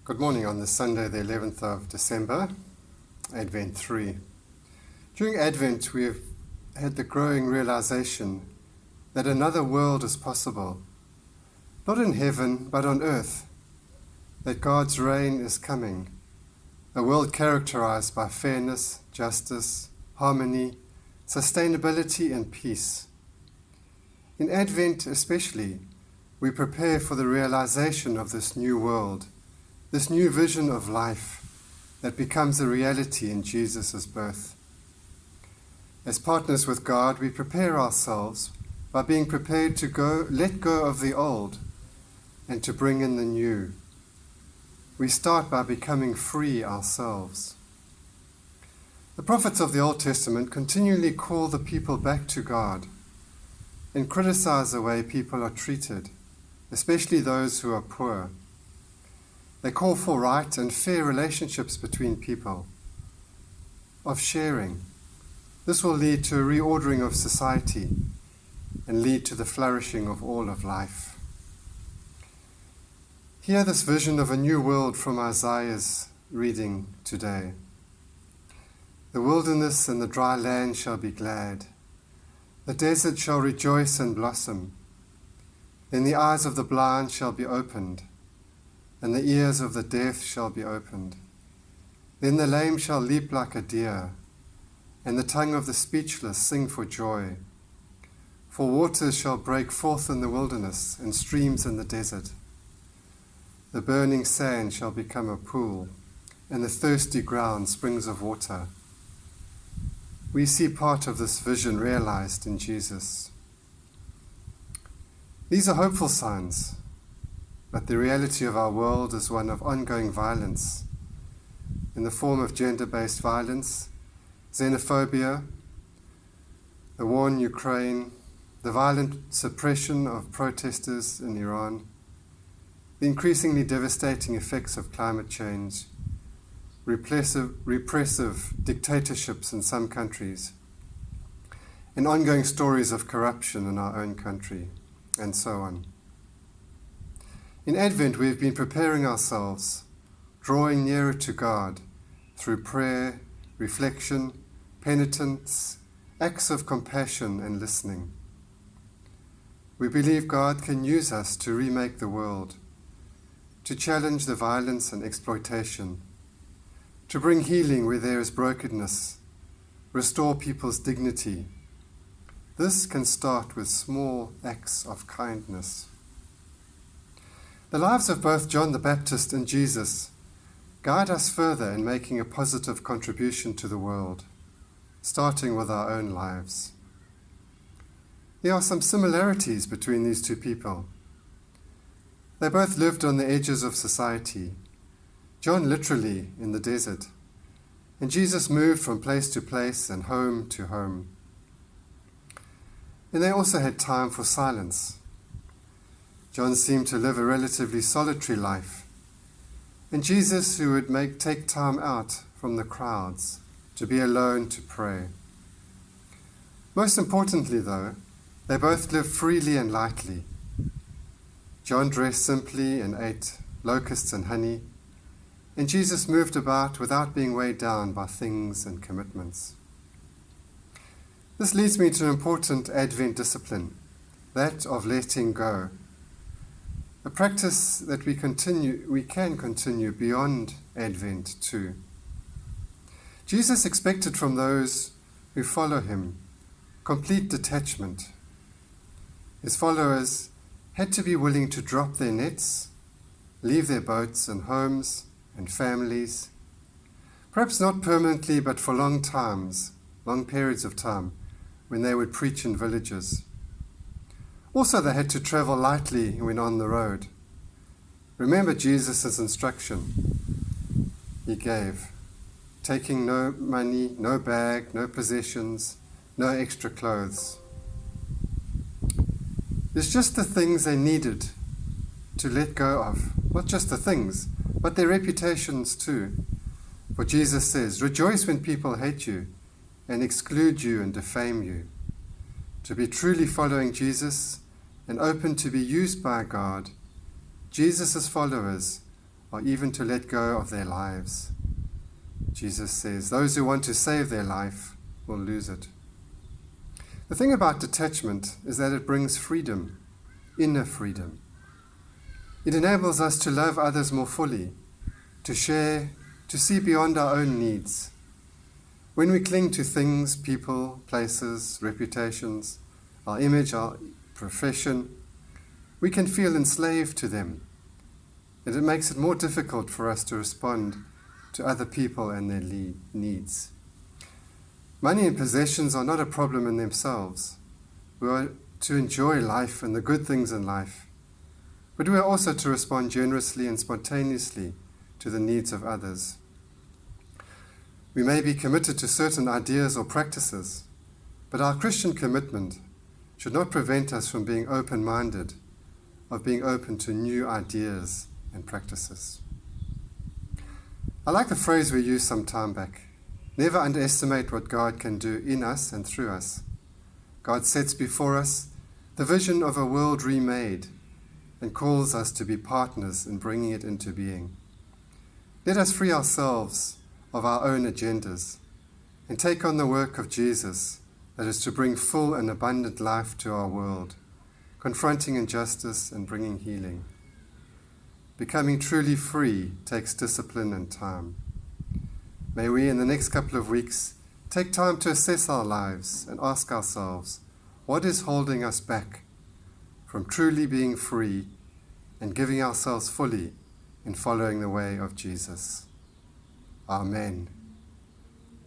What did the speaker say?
Good morning on this Sunday, the 11th of December, Advent 3. During Advent, we have had the growing realization that another world is possible, not in heaven, but on earth, that God's reign is coming, a world characterized by fairness, justice, harmony, sustainability, and peace. In Advent especially, we prepare for the realization of this new world, this new vision of life that becomes a reality in Jesus' birth. As partners with God, we prepare ourselves by being prepared to let go of the old and to bring in the new. We start by becoming free ourselves. The prophets of the Old Testament continually call the people back to God and criticize the way people are treated, especially those who are poor. They call for right and fair relationships between people, of sharing. This will lead to a reordering of society and lead to the flourishing of all of life. Hear this vision of a new world from Isaiah's reading today. The wilderness and the dry land shall be glad. The desert shall rejoice and blossom. Then the eyes of the blind shall be opened, and the ears of the deaf shall be opened. Then the lame shall leap like a deer, and the tongue of the speechless sing for joy. For waters shall break forth in the wilderness, and streams in the desert. The burning sand shall become a pool, and the thirsty ground springs of water. We see part of this vision realized in Jesus. These are hopeful signs, but the reality of our world is one of ongoing violence in the form of gender-based violence, xenophobia, the war in Ukraine, the violent suppression of protesters in Iran, the increasingly devastating effects of climate change, repressive dictatorships in some countries, and ongoing stories of corruption in our own country, and so on. In Advent, we have been preparing ourselves, drawing nearer to God through prayer, reflection, penitence, acts of compassion, and listening. We believe God can use us to remake the world, to challenge the violence and exploitation, to bring healing where there is brokenness, restore people's dignity. This can start with small acts of kindness. The lives of both John the Baptist and Jesus guide us further in making a positive contribution to the world, starting with our own lives. There are some similarities between these two people. They both lived on the edges of society, John literally in the desert, and Jesus moved from place to place and home to home. And they also had time for silence. John seemed to live a relatively solitary life, and Jesus who would take time out from the crowds to be alone to pray. Most importantly, though, they both lived freely and lightly. John dressed simply and ate locusts and honey, and Jesus moved about without being weighed down by things and commitments. This leads me to an important Advent discipline, that of letting go. A practice that we can continue beyond Advent too. Jesus expected from those who follow him complete detachment. His followers had to be willing to drop their nets, leave their boats and homes and families, perhaps not permanently, but for long periods of time, when they would preach in villages. Also, they had to travel lightly when on the road. Remember Jesus' instruction he gave, taking no money, no bag, no possessions, no extra clothes. It's just the things they needed to let go of, not just the things, but their reputations too. For Jesus says, rejoice when people hate you and exclude you and defame you. To be truly following Jesus and open to be used by God, Jesus' followers or even to let go of their lives. Jesus says, those who want to save their life will lose it. The thing about detachment is that it brings freedom, inner freedom. It enables us to love others more fully, to share, to see beyond our own needs. When we cling to things, people, places, reputations, our image, our profession, we can feel enslaved to them, and it makes it more difficult for us to respond to other people and their needs. Money and possessions are not a problem in themselves. We are to enjoy life and the good things in life, but we are also to respond generously and spontaneously to the needs of others. We may be committed to certain ideas or practices, but our Christian commitment should not prevent us from being open-minded, of being open to new ideas and practices. I like the phrase we used some time back. Never underestimate what God can do in us and through us. God sets before us the vision of a world remade and calls us to be partners in bringing it into being. Let us free ourselves of our own agendas and take on the work of Jesus, that is to bring full and abundant life to our world, confronting injustice and bringing healing. Becoming truly free takes discipline and time. May we, in the next couple of weeks, take time to assess our lives and ask ourselves, what is holding us back from truly being free and giving ourselves fully in following the way of Jesus? Amen.